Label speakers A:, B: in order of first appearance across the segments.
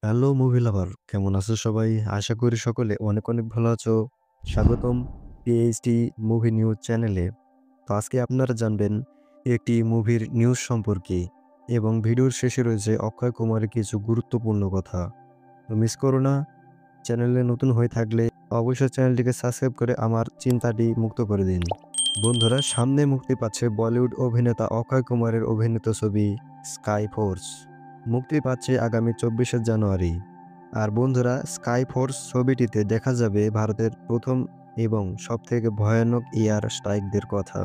A: Hello movie lover, কেমন আছো সবাই? আশা করি সকলে অনেক অনেক ভালো আছো। স্বাগতম পিএইচডি মুভি নিউজ চ্যানেলে। তো আজকে আপনারা জানবেন একটি মুভির নিউজ সম্পর্কে এবং ভিডিওর শেষে রয়েছে অক্ষয় কুমারের কিছু গুরুত্বপূর্ণ কথা। তো মিস করো না। চ্যানেলে নতুন হয়ে থাকলে অবশ্যই চ্যানেলটিকে সাবস্ক্রাইব করে আমার চিন্তাটি মুক্ত করে দিন। বন্ধুরা, সামনে মুক্তি পাচ্ছে বলিউড অভিনেতা অক্ষয় কুমারের অভিনীত ছবি স্কাই ফোর্স। মুক্তি পাচ্ছে আগামী 24শে জানুয়ারি। আর বন্ধুরা, স্কাই ফোর্স ছবিটিতে দেখা যাবে ভারতের প্রথম এবং সবথেকে ভয়ানক এয়ার স্ট্রাইকদের কথা।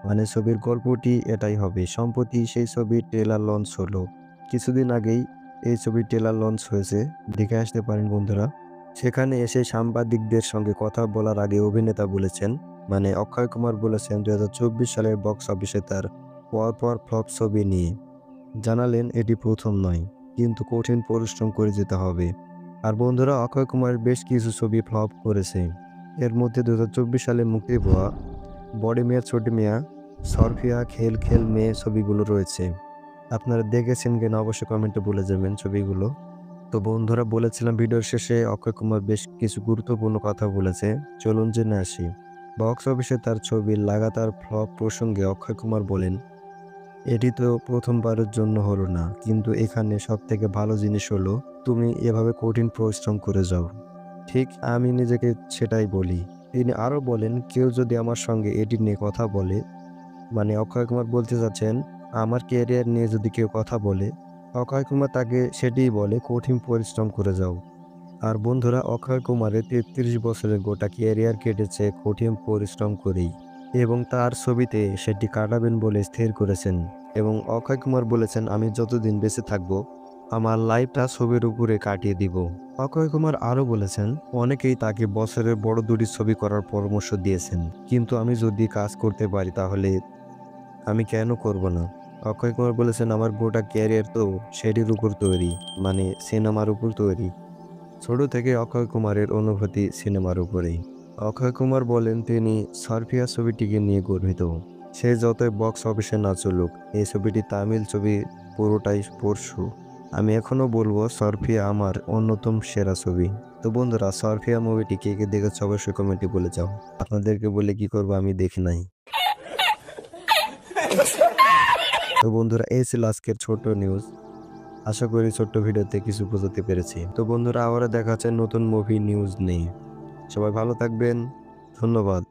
A: মানে ছবির গল্পটি এটাই হবে। সম্প্রতি সেই ছবির ট্রেলার লঞ্চ হলো। কিছুদিন আগেই এই ছবির ট্রেলার লঞ্চ হয়েছে। দেখে আসতে পারেন বন্ধুরা। সেখানে এসে সাংবাদিকদের সঙ্গে কথা বলার আগে অভিনেতা বলেছেন, মানে অক্ষয় কুমার বলেছেন 2024 সালের বক্স অফিসে তার পরপর ফ্লপ ছবি নিয়ে জানালেন এটি প্রথম নয়, কিন্তু কঠিন পরিশ্রম করে যেতে হবে। আর বন্ধুরা, অক্ষয় কুমার বেশ কিছু ছবি ফ্লপ করেছে। এর মধ্যে 2024 সালে মুক্তি পাওয়া বড়ি মিয়া ছোটি মিয়া, সরফিয়া, খেল খেল মেয়ে ছবিগুলো রয়েছে। আপনারা দেখেছেন কিনা অবশ্যই কমেন্টে বলে যাবেন ছবিগুলো। তো বন্ধুরা, বলেছিলাম ভিডিওর শেষে অক্ষয় কুমার বেশ কিছু গুরুত্বপূর্ণ কথা বলেছে। চলুন জেনে আসি। বক্স অফিসে তার ছবির লাগাতার ফ্লপ প্রসঙ্গে অক্ষয় কুমার বলেন, এটি তো প্রথমবারের জন্য হলো না, কিন্তু এখানে সবথেকে ভালো জিনিস হলো তুমি এভাবে কঠিন পরিশ্রম করে যাও। ঠিক আমি নিজেকে সেটাই বলি। তিনি আরো বলেন, কেউ যদি আমার সঙ্গে এটি নিয়ে কথা বলে, মানে অক্ষয় কুমার বলতে চাচ্ছেন আমার ক্যারিয়ার নিয়ে যদি কেউ কথা বলে, অক্ষয় কুমার তাকে সেটিই বলে কঠিন পরিশ্রম করে যাও। আর বন্ধুরা, অক্ষয় কুমারের 33 বছরের গোটা ক্যারিয়ার কেটেছে কঠিন পরিশ্রম করেই এবং তার ছবিতে সেটি কাটাবেন বলে স্থির করেছেন। এবং অক্ষয় কুমার বলেছেন, আমি যতদিন বেঁচে থাকবো আমার লাইফটা ছবির উপরে কাটিয়ে দিব। অক্ষয় কুমার আরও বলেছেন, অনেকেই তাকে বছরের বড় দুটি ছবি করার পরামর্শ দিয়েছেন, কিন্তু আমি যদি কাজ করতে পারি তাহলে আমি কেন করব না। অক্ষয় কুমার বলেছেন, আমার গোটা ক্যারিয়ার তো সেটির উপর তৈরি, মানে সিনেমার উপর তৈরি। ছোট থেকে অক্ষয় কুমারের অনুভূতি সিনেমার উপরেই। অক্ষয় কুমার বলেন তিনি সারফিয়া ছবিটিকে নিয়ে গর্বিত। সে যতই বক্স অফিসে না চলুক, এই ছবিটি তামিল ছবি পুরোটাই পরশু। আমি এখনো বলবো সারফিয়া আমার অন্যতম সেরা ছবি। তো বন্ধুরা, সারফিয়া মুভিটি কে কে দেখেছে অবশ্যই কমেন্টে বলে যাও। আপনাদেরকে বলে কি করবো, আমি দেখি নাই। তো বন্ধুরা, এই ছিল আজকের ছোট নিউজ। আশা করি ছোট্ট ভিডিওতে কিছু বোঝাতে পেরেছি। তো বন্ধুরা, আবারও দেখা হচ্ছে নতুন মুভি নিউজ নিয়ে। সবাই ভালো থাকবেন। ধন্যবাদ।